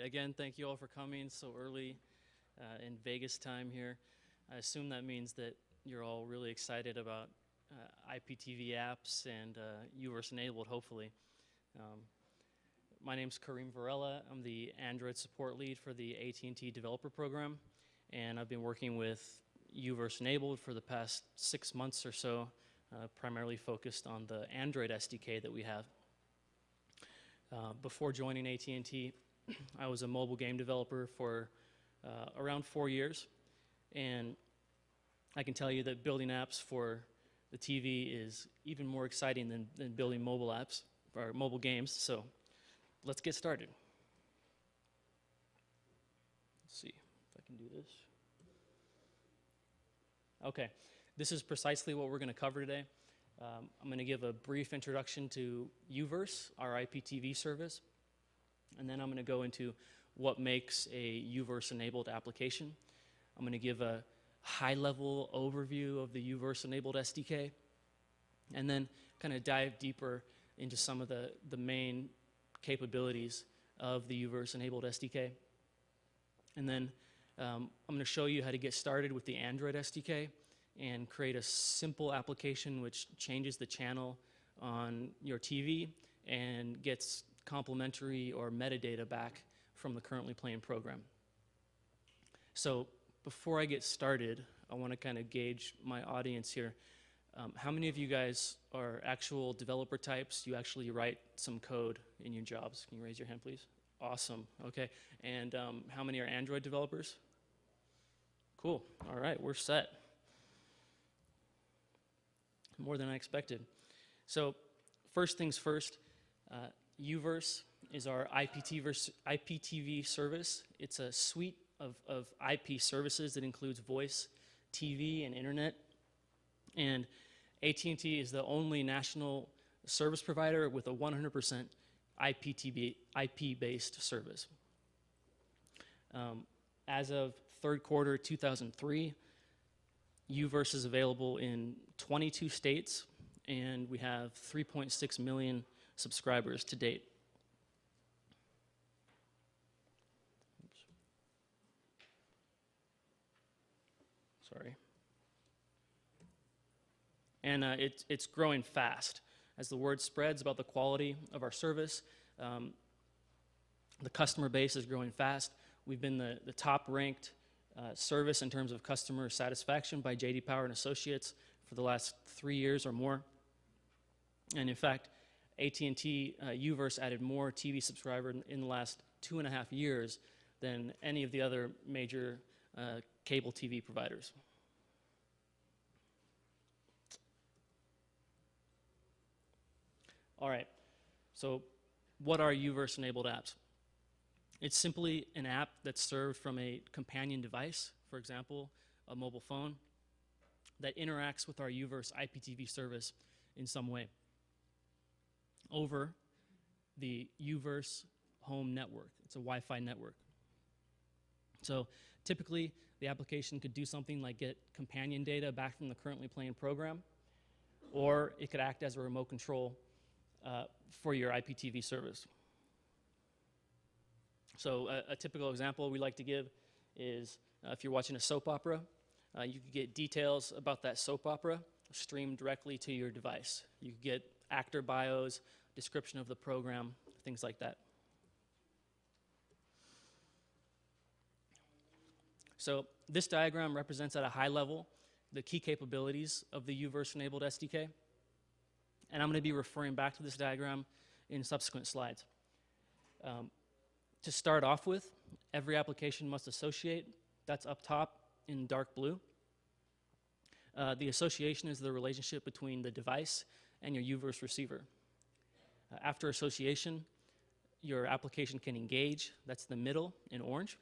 Again, thank you all for coming so early in Vegas time here. I assume that means that you're all really excited about IPTV apps and UVerse enabled, hopefully. My name's Kareem Varela. I'm the Android support lead for the AT&T developer program, and I've been working with UVerse enabled for the past 6 months or so, primarily focused on the Android SDK that we have. Before joining AT&T, I was a mobile game developer for around 4 years, and I can tell you that building apps for the TV is even more exciting than building mobile apps or mobile games. So let's get started. Let's see if I can do this. Okay, this is precisely what we're going to cover today. I'm going to give a brief introduction to UVerse, our IPTV service, and then I'm going to go into what makes a UVerse-enabled application. I'm going to give a high-level overview of the UVerse-enabled SDK, and then kind of dive deeper into some of the main capabilities of the UVerse-enabled SDK. And then I'm going to show you how to get started with the Android SDK and create a simple application which changes the channel on your TV and gets complementary or metadata back from the currently playing program. So before I get started, I want to kind of gauge my audience here. How many of you guys are actual developer types? You actually write some code in your jobs? Can you raise your hand, please? Awesome. Okay. And how many are Android developers? Cool. All right, we're set. More than I expected. So first things first, UVerse is our IPTV service. It's a suite of IP services that includes voice, TV, and internet. And AT&T is the only national service provider with a 100% IP-based service. As of third quarter 2003, UVerse is available in 22 states, and we have 3.6 million subscribers to date. Oops. Sorry. And it's growing fast. As the word spreads about the quality of our service, the customer base is growing fast. We've been the top-ranked service in terms of customer satisfaction by J.D. Power and Associates for the last 3 years or more. And in fact, AT&T UVerse added more TV subscribers in the last 2.5 years than any of the other major cable TV providers. All right, so what are UVerse-enabled apps? It's simply an app that's served from a companion device, for example, a mobile phone, that interacts with our UVerse IPTV service in some way over the UVerse home network. It's a Wi-Fi network. So typically, the application could do something like get companion data back from the currently playing program, or it could act as a remote control for your IPTV service. So a typical example we like to give is if you're watching a soap opera, you could get details about that soap opera streamed directly to your device. You could get actor bios, description of the program, things like that. So this diagram represents at a high level the key capabilities of the UVerse-enabled SDK. And I'm going to be referring back to this diagram in subsequent slides. To start off with, every application must associate. That's up top in dark blue. The association is the relationship between the device and your UVerse receiver. After association, your application can engage. That's the middle in orange.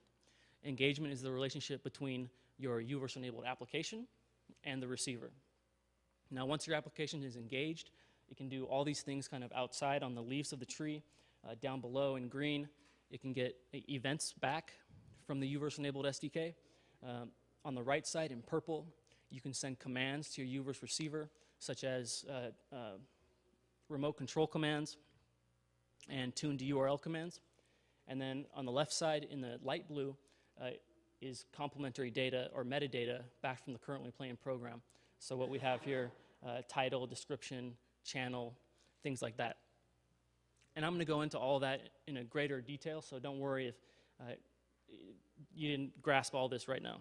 Engagement is the relationship between your UVerse-enabled application and the receiver. Now, once your application is engaged, it can do all these things kind of outside on the leaves of the tree. Down below in green, it can get events back from the UVerse-enabled SDK. On the right side in purple, you can send commands to your UVerse receiver, such as remote control commands and tuned URL commands. And then on the left side in the light blue is complementary data or metadata back from the currently playing program. So what we have here, title, description, channel, things like that. And I'm going to go into all that in a greater detail, so don't worry if you didn't grasp all this right now.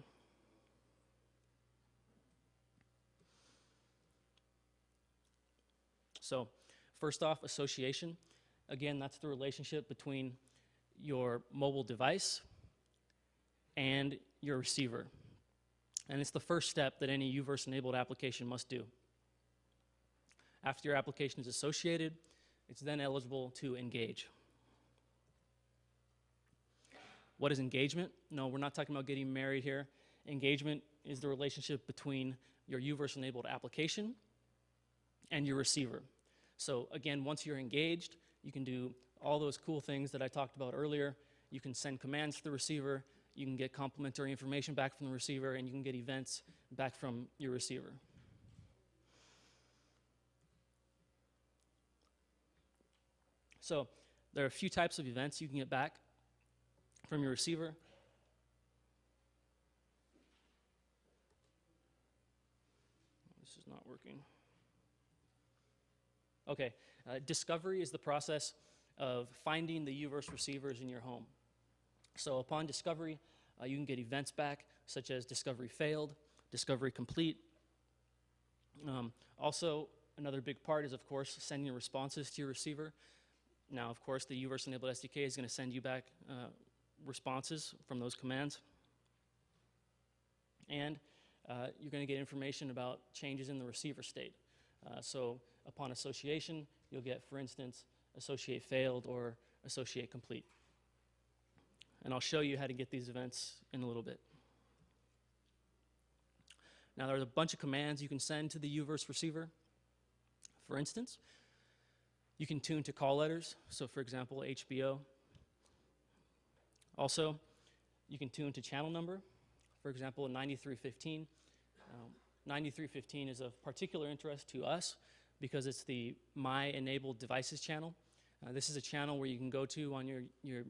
So first off, association. Again, that's the relationship between your mobile device and your receiver. And it's the first step that any UVerse-enabled application must do. After your application is associated, it's then eligible to engage. What is engagement? No, we're not talking about getting married here. Engagement is the relationship between your UVerse-enabled application and your receiver. So again, once you're engaged, you can do all those cool things that I talked about earlier. You can send commands to the receiver, you can get complementary information back from the receiver, and you can get events back from your receiver. So there are a few types of events you can get back from your receiver. This is not working. Okay, discovery is the process of finding the UVerse receivers in your home. So upon discovery, you can get events back, such as discovery failed, discovery complete. Also, another big part is, of course, sending responses to your receiver. Now, of course, the UVerse-enabled SDK is going to send you back responses from those commands. And you're going to get information about changes in the receiver state. So upon association, you'll get, for instance, associate failed or associate complete. And I'll show you how to get these events in a little bit. Now, there's a bunch of commands you can send to the UVerse receiver. For instance, you can tune to call letters, so for example, HBO. Also, you can tune to channel number, for example, 9315. 9315 is of particular interest to us because it's the My Enabled Devices channel. This is a channel where you can go to on your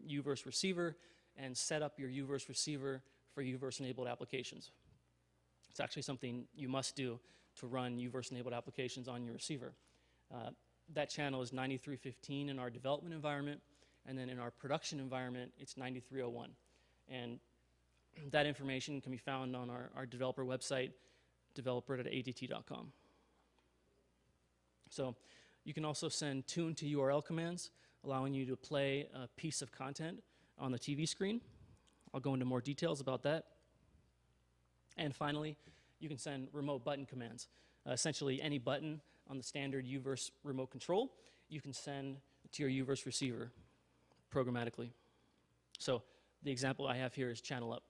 UVerse receiver and set up your UVerse receiver for UVerse-enabled applications. It's actually something you must do to run UVerse-enabled applications on your receiver. That channel is 9315 in our development environment, and then in our production environment, it's 9301. And that information can be found on our developer website, developer.att.com. So you can also send tune to URL commands, allowing you to play a piece of content on the TV screen. I'll go into more details about that. And finally, you can send remote button commands. Essentially, any button on the standard UVerse remote control, you can send to your UVerse receiver programmatically. So the example I have here is channel up.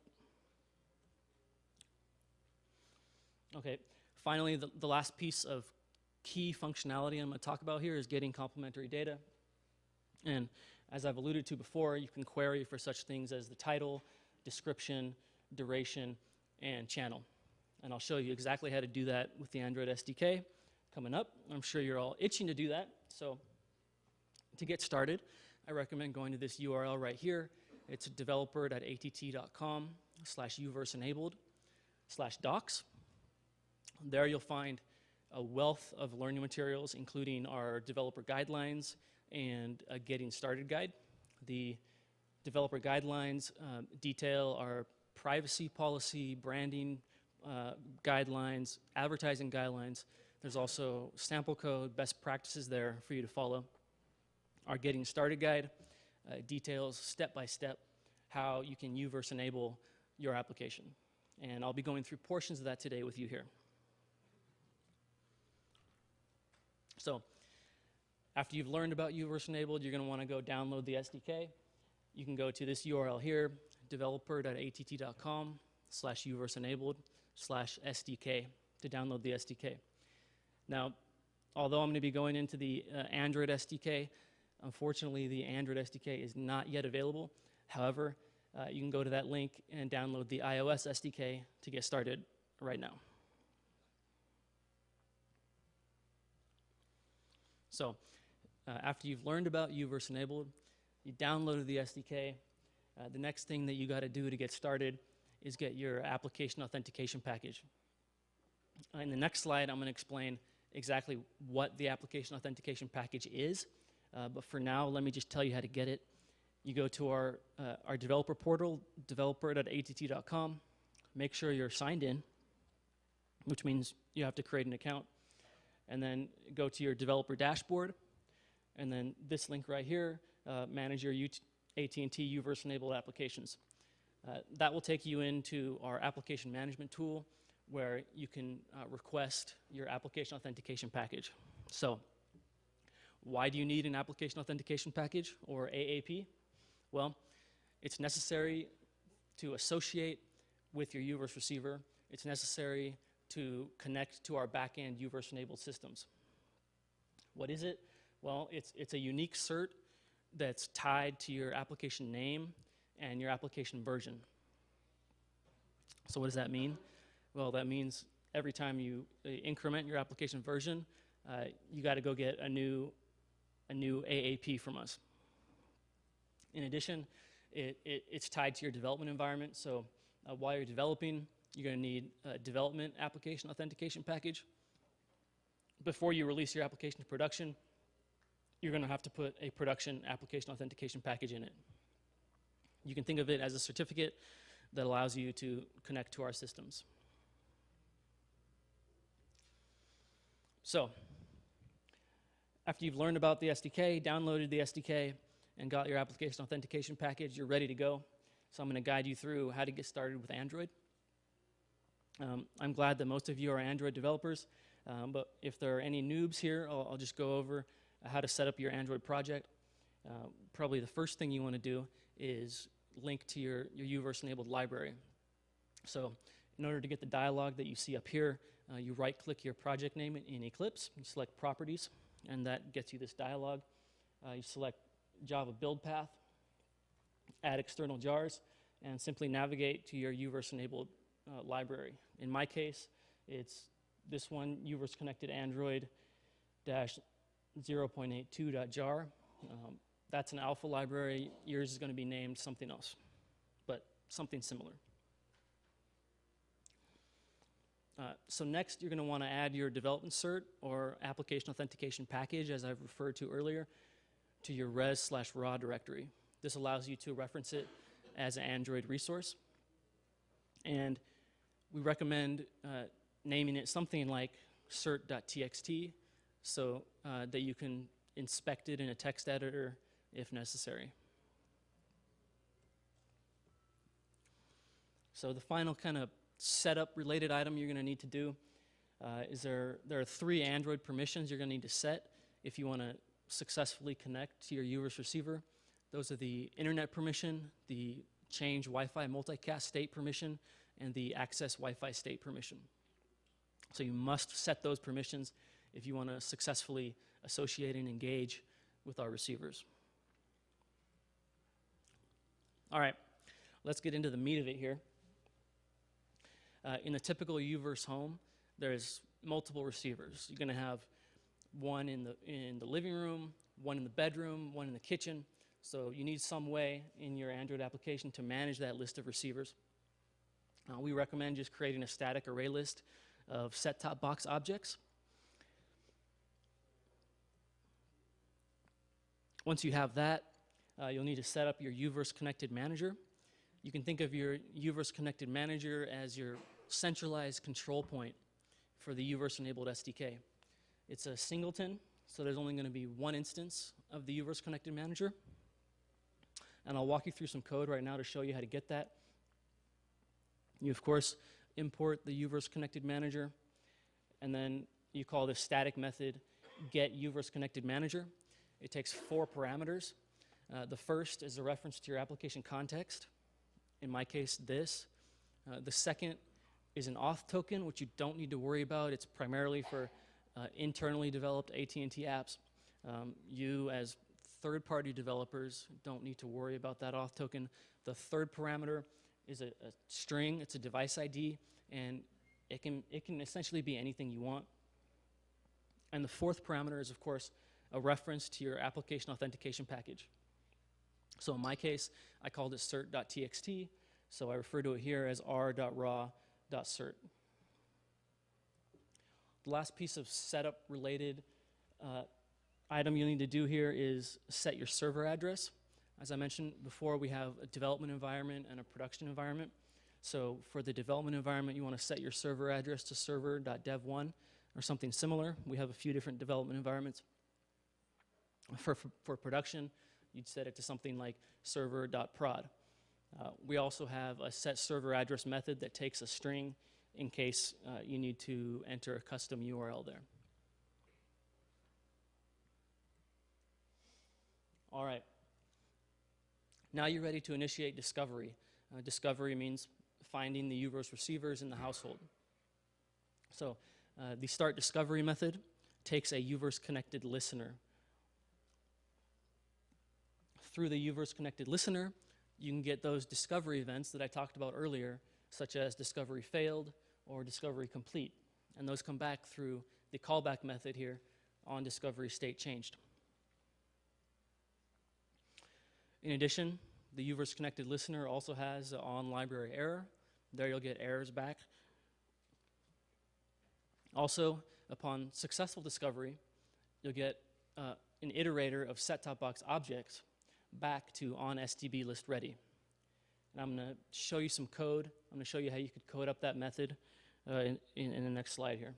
Okay, finally, the last piece of key functionality I'm going to talk about here is getting complementary data. And as I've alluded to before, you can query for such things as the title, description, duration, and channel. And I'll show you exactly how to do that with the Android SDK coming up. I'm sure you're all itching to do that. So to get started, I recommend going to this URL right here. It's developer.att.com/uverse-enabled/docs. There you'll find a wealth of learning materials, including our developer guidelines and a getting started guide. The developer guidelines detail our privacy policy, branding guidelines, advertising guidelines. There's also sample code, best practices there for you to follow. Our getting started guide details step-by-step how you can UVerse enable your application. And I'll be going through portions of that today with you here. So after you've learned about UVerse enabled, you're going to want to go download the SDK. You can go to this URL here, developer.att.com/uverse-enabled/SDK to download the SDK. Now, although I'm going to be going into the Android SDK, unfortunately the Android SDK is not yet available. However, you can go to that link and download the iOS SDK to get started right now. So after you've learned about UVerse enabled, You downloaded the SDK. The next thing that you got to do to get started is get your application authentication package. In the next slide, I'm going to explain exactly what the application authentication package is. But for now, let me just tell you how to get it. You go to our developer portal, developer.att.com. Make sure you're signed in, which means you have to create an account. And then go to your developer dashboard. And then this link right here, manage your AT&T UVerse-enabled applications. That will take you into our application management tool where you can request your application authentication package. So why do you need an application authentication package, or AAP? Well, it's necessary to associate with your UVerse receiver. It's necessary to connect to our back-end UVerse-enabled systems. What is it? Well, it's a unique cert that's tied to your application name and your application version. So what does that mean? Well, that means every time you increment your application version, you got to go get a new AAP from us. In addition, it's tied to your development environment. So while you're developing, you're going to need a development application authentication package. Before you release your application to production, you're going to have to put a production application authentication package in it. You can think of it as a certificate that allows you to connect to our systems. So, after you've learned about the SDK, downloaded the SDK, and got your application authentication package, you're ready to go. So I'm going to guide you through how to get started with Android. I'm glad that most of you are Android developers, but if there are any noobs here, I'll just go over how to set up your Android project. Probably the first thing you want to do is link to your UVerse-enabled library. So in order to get the dialog that you see up here, you right-click your project name in Eclipse, you select Properties, and that gets you this dialog. You select Java build path, add external jars, and simply navigate to your UVerse-enabled library. In my case, it's this one, UVerse connected Android-0.82.jar. That's an alpha library. Yours is going to be named something else, but something similar. So next, you're going to want to add your development cert or application authentication package, as I've referred to earlier, to your res/raw directory. This allows you to reference it as an Android resource. And we recommend naming it something like cert.txt so that you can inspect it in a text editor if necessary. So the final kind of setup related item you're going to need to do is there are 3 Android permissions you're going to need to set if you want to successfully connect to your UVerse receiver. Those are the internet permission, the change Wi-Fi multicast state permission, and the access Wi-Fi state permission. So you must set those permissions if you want to successfully associate and engage with our receivers. All right, let's get into the meat of it here. In a typical UVerse home, there's multiple receivers. You're going to have one in the living room, one in the bedroom, one in the kitchen. So you need some way in your Android application to manage that list of receivers. We recommend just creating a static array list of set-top box objects. Once you have that, you'll need to set up your UVerse Connected Manager. You can think of your UVerse Connected Manager as your centralized control point for the UVerse-enabled SDK. It's a singleton, so there's only going to be one instance of the UVerse Connected Manager. And I'll walk you through some code right now to show you how to get that. You, of course, import the UVerse Connected Manager, and then you call this static method get UVerse Connected Manager. It takes 4 parameters. The first is a reference to your application context. In my case, this. The second is an auth token, which you don't need to worry about. It's primarily for internally developed AT&T apps. You, as third-party developers, don't need to worry about that auth token. The third parameter is a string. It's a device ID, and it can essentially be anything you want. And the fourth parameter is, of course, a reference to your application authentication package. So in my case, I called it cert.txt, so I refer to it here as r.raw.cert. The last piece of setup-related item you'll need to do here is set your server address. As I mentioned before, we have a development environment and a production environment. So for the development environment, you want to set your server address to server.dev1 or something similar. We have a few different development environments. For production, you'd set it to something like server.prod. We also have a set server address method that takes a string in case you need to enter a custom URL there. All right. Now you're ready to initiate discovery. Discovery means finding the UVerse receivers in the household. So the start discovery method takes a UVerse connected listener. Through the UVerse connected listener, you can get those discovery events that I talked about earlier, such as discovery failed or discovery complete. And those come back through the callback method here on discovery state changed. In addition, the UVerse connected listener also has an on library error. There you'll get errors back. Also, upon successful discovery, you'll get an iterator of set-top box objects back to on STB list ready. And I'm going to show you some code. I'm going to show you how you could code up that method in the next slide here.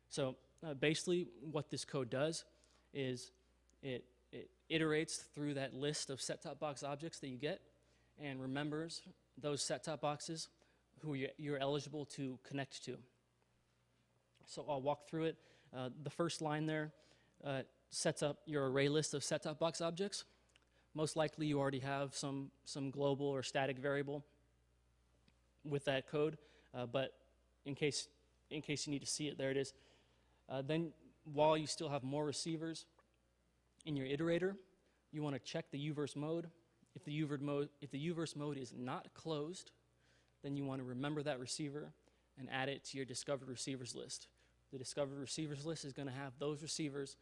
So basically what this code does is it iterates through that list of set-top box objects that you get and remembers those set-top boxes who you're eligible to connect to. So I'll walk through it. The first line there sets up your array list of set-top box objects. Most likely you already have some global or static variable with that code, but in case you need to see it, there it is. Then while you still have more receivers in your iterator, you want to check the UVerse mode. If the UVerse mode is not closed, then you want to remember that receiver and add it to your discovered receivers list. The discovered receivers list is going to have those receivers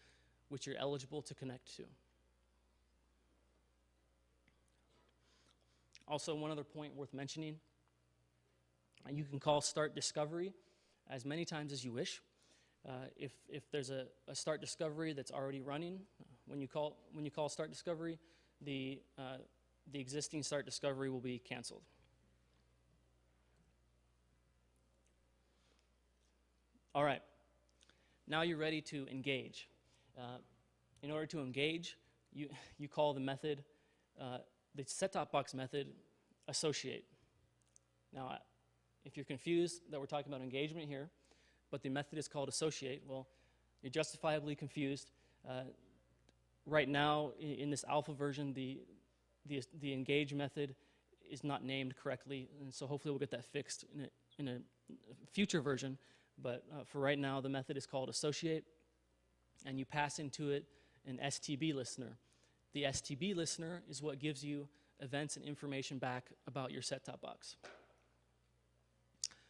which you're eligible to connect to. Also, one other point worth mentioning, you can call start discovery as many times as you wish. If there's a start discovery that's already running, when you call start discovery, the existing start discovery will be canceled. All right, now you're ready to engage. In order to engage, you call the method, the set-top box method, associate. Now, if you're confused that we're talking about engagement here, but the method is called associate, well, you're justifiably confused. Right now, in this alpha version, the engage method is not named correctly, and so hopefully we'll get that fixed in a future version. But for right now, the method is called associate, and you pass into it an STB listener. The STB listener is what gives you events and information back about your set-top box.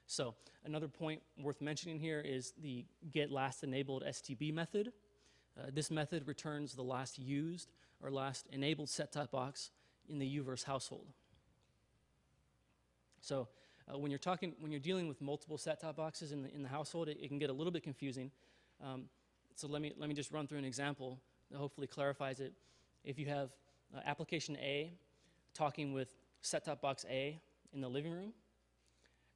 So another point worth mentioning here is the get last enabled STB method. This method returns the last used or last enabled set-top box in the UVerse household. So when you're dealing with multiple set-top boxes in the household, it can get a little bit confusing. So let me just run through an example that hopefully clarifies it. If you have application A talking with set-top box A in the living room,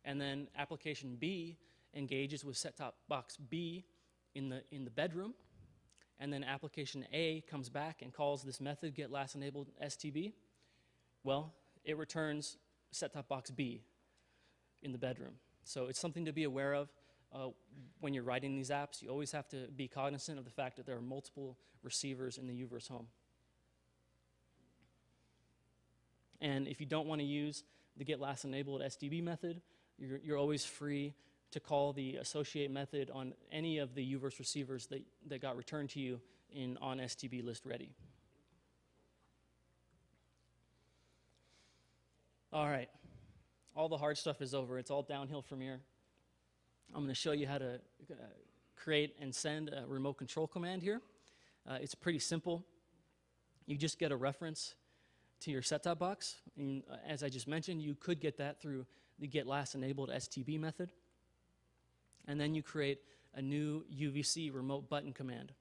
and then application B engages with set-top box B in the bedroom, and then application A comes back and calls this method get last enabled STB, well, it returns set-top box B in the bedroom. So it's something to be aware of when you're writing these apps. You always have to be cognizant of the fact that there are multiple receivers in the UVerse home. And if you don't want to use the get last enabled STB method, you're always free to call the associate method on any of the UVerse receivers that got returned to you in on STB list ready. All right, all the hard stuff is over. It's all downhill from here. I'm going to show you how to create and send a remote control command here. It's pretty simple. You just get a reference to your set-top box. And as I just mentioned, you could get that through the get last enabled STB method. And then you create a new UVC remote button command,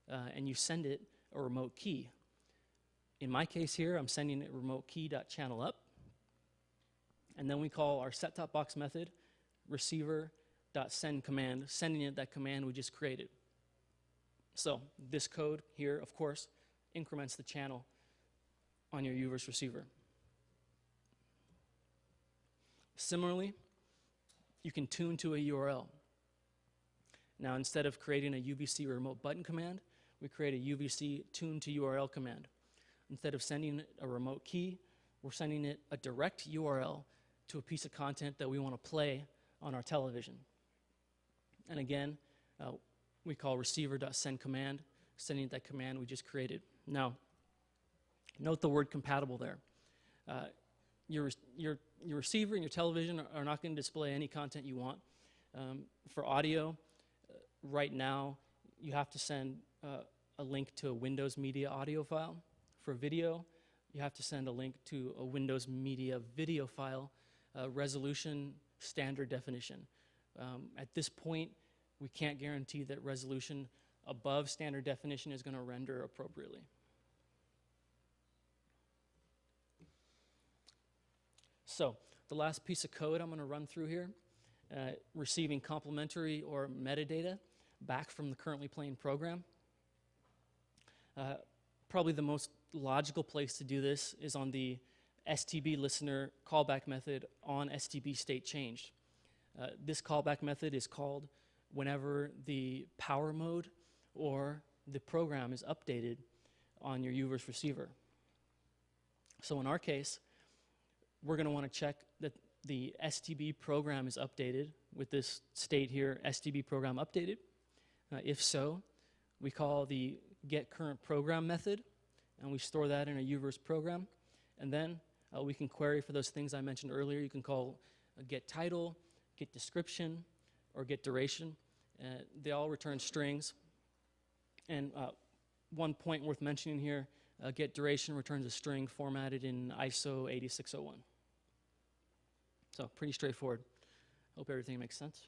and you send it a remote key. In my case here, I'm sending it remote key.channelUp, and then we call our set-top box method receiver.send command, sending it that command we just created. So this code here, of course, increments the channel on your UVerse receiver. Similarly, you can tune to a URL. Now, instead of creating a UVC remote button command, we create a UVC tune to URL command. Instead of sending it a remote key, we're sending it a direct URL to a piece of content that we want to play on our television. And again, we call receiver.send command, sending that command we just created. Now, note the word compatible there. Your receiver and your television are not going to display any content you want. For audio, right now, you have to send a link to a Windows Media audio file. For video, you have to send a link to a Windows Media video file, resolution, standard definition. At this point, we can't guarantee that resolution above standard definition is going to render appropriately. So, the last piece of code I'm going to run through here, receiving complementary or metadata back from the currently playing program. Probably the most logical place to do this is on the STB listener callback method on STB state changed. This callback method is called whenever the power mode or the program is updated on your UVerse receiver. So in our case, we're going to want to check that the STB program is updated with this state here, STB program updated. If so, we call the get current program method, and we store that in a UVerse program. And then we can query for those things I mentioned earlier. You can call get title, get description, or get duration. They all return strings. And one point worth mentioning here, get duration returns a string formatted in ISO 8601. So pretty straightforward. Hope everything makes sense.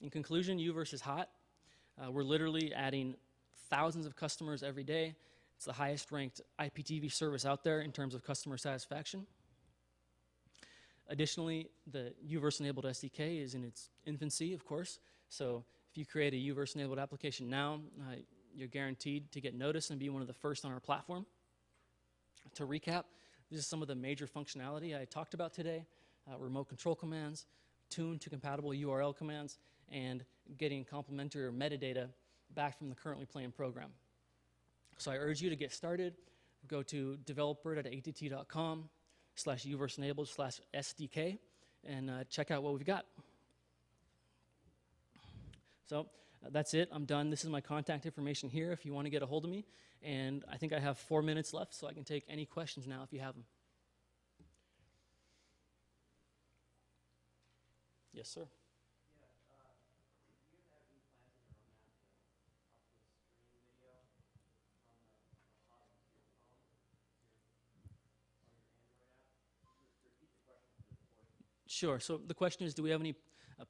In conclusion, UVerse is hot. We're literally adding thousands of customers every day. It's the highest ranked IPTV service out there in terms of customer satisfaction. Additionally, the UVerse enabled SDK is in its infancy, of course. So if you create a UVerse enabled application now, you're guaranteed to get noticed and be one of the first on our platform. To recap, this is some of the major functionality I talked about today: remote control commands, tune to compatible URL commands, and getting complementary or metadata back from the currently playing program. So I urge you to get started. Go to developer.att.com/uverse-enabled/SDK and check out what we've got. So that's it. I'm done. This is my contact information here if you want to get a hold of me. And I think I have 4 minutes left, so I can take any questions now if you have them. Yes, sir. Sure. So the question is, do we have any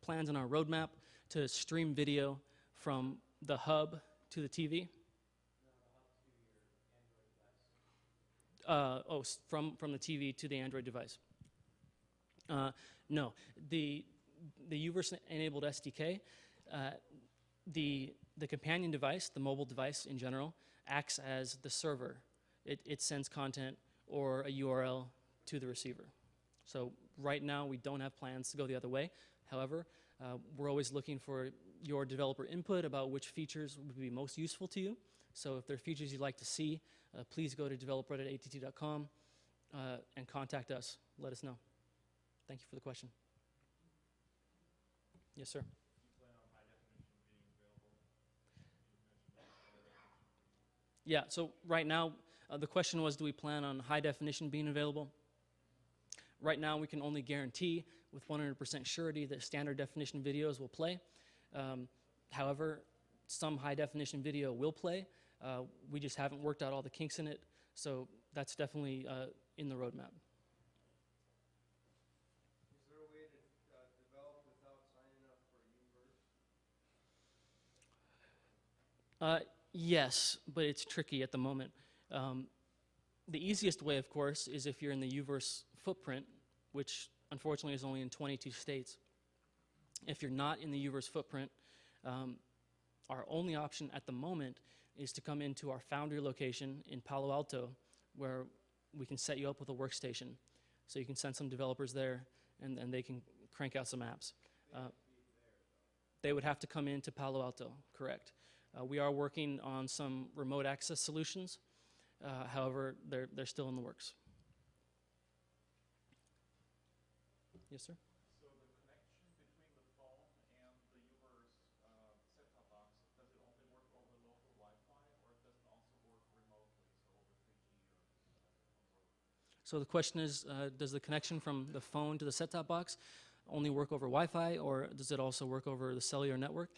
plans on our roadmap to stream video from the hub to the TV? From the TV to the Android device. No. The UVerse-enabled SDK, the companion device, the mobile device in general, acts as the server. It sends content or a URL to the receiver. So right now, we don't have plans to go the other way. However, we're always looking for your developer input about which features would be most useful to you. So if there are features you'd like to see, please go to developer.att.com and contact us. Let us know. Thank you for the question. Yes, sir. Yeah, so right now, the question was, do we plan on high definition being available? Right now, we can only guarantee with 100% surety that standard definition videos will play. However, some high definition video will play. We just haven't worked out all the kinks in it, so that's definitely in the roadmap. Is there a way to develop without signing up for uVerse? Yes, but it's tricky at the moment. The easiest way, of course, is if you're in the uVerse footprint, which unfortunately is only in 22 states. If you're not in the uVerse footprint, our only option at the moment is to come into our Foundry location in Palo Alto, where we can set you up with a workstation. So you can send some developers there, and they can crank out some apps. They would have to come into Palo Alto, correct. We are working on some remote access solutions. However, they're still in the works. Yes, sir? So the connection between the phone and the uVerse set-top box, does it only work over local Wi-Fi, or does it also work remotely, so over 3G or? So the question is, does the connection from the phone to the set-top box only work over Wi-Fi, or does it also work over the cellular network?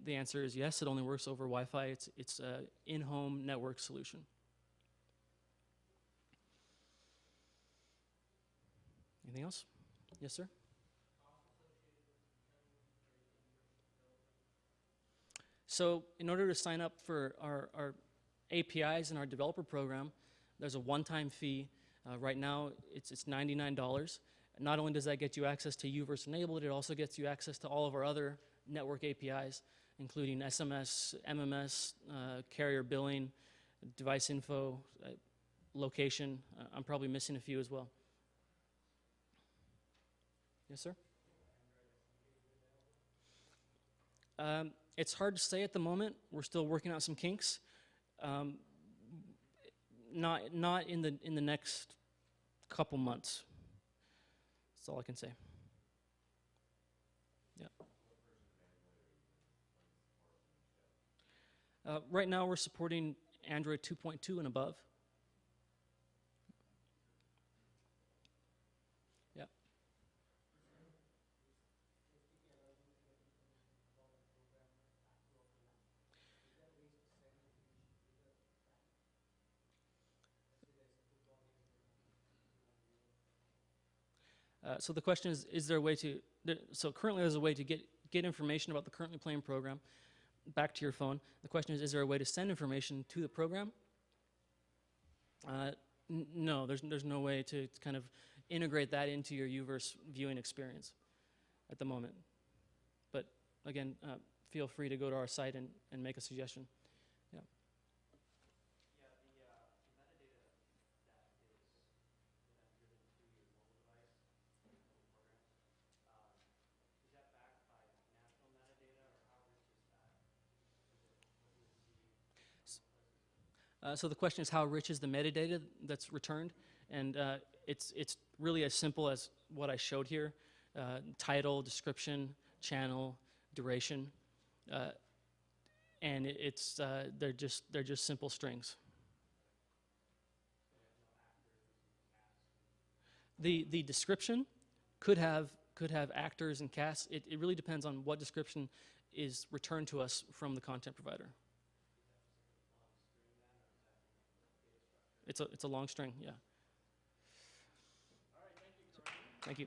The answer is yes, it only works over Wi-Fi. It's an in-home network solution. Anything else? Yes, sir? So in order to sign up for our APIs in our developer program, there's a one-time fee. Right now, it's $99. Not only does that get you access to uVerse enabled, it also gets you access to all of our other network APIs, including SMS, MMS, carrier billing, device info, location. I'm probably missing a few as well. Yes, sir? It's hard to say at the moment. We're still working out some kinks. Not in the next couple months. That's all I can say. Yeah. Right now we're supporting Android 2.2 and above. Yeah. So the question is there a way to, so currently there's a way to get information about the currently playing program back to your phone. The question is there a way to send information to the program? No, there's no way to kind of integrate that into your uVerse viewing experience at the moment. But again, feel free to go to our site and make a suggestion. Yeah. Yeah, the metadata that is driven to your mobile device, mobile programs, is that backed by national metadata, or how rich is that? What you receive? So the question is how rich is the metadata that's returned? And it's really as simple as what I showed here. Title, description, channel, duration. And they're just simple strings. The description could have actors and casts. It really depends on what description is returned to us from the content provider. It's a long string, yeah. All right, thank you, Corinne. Thank you.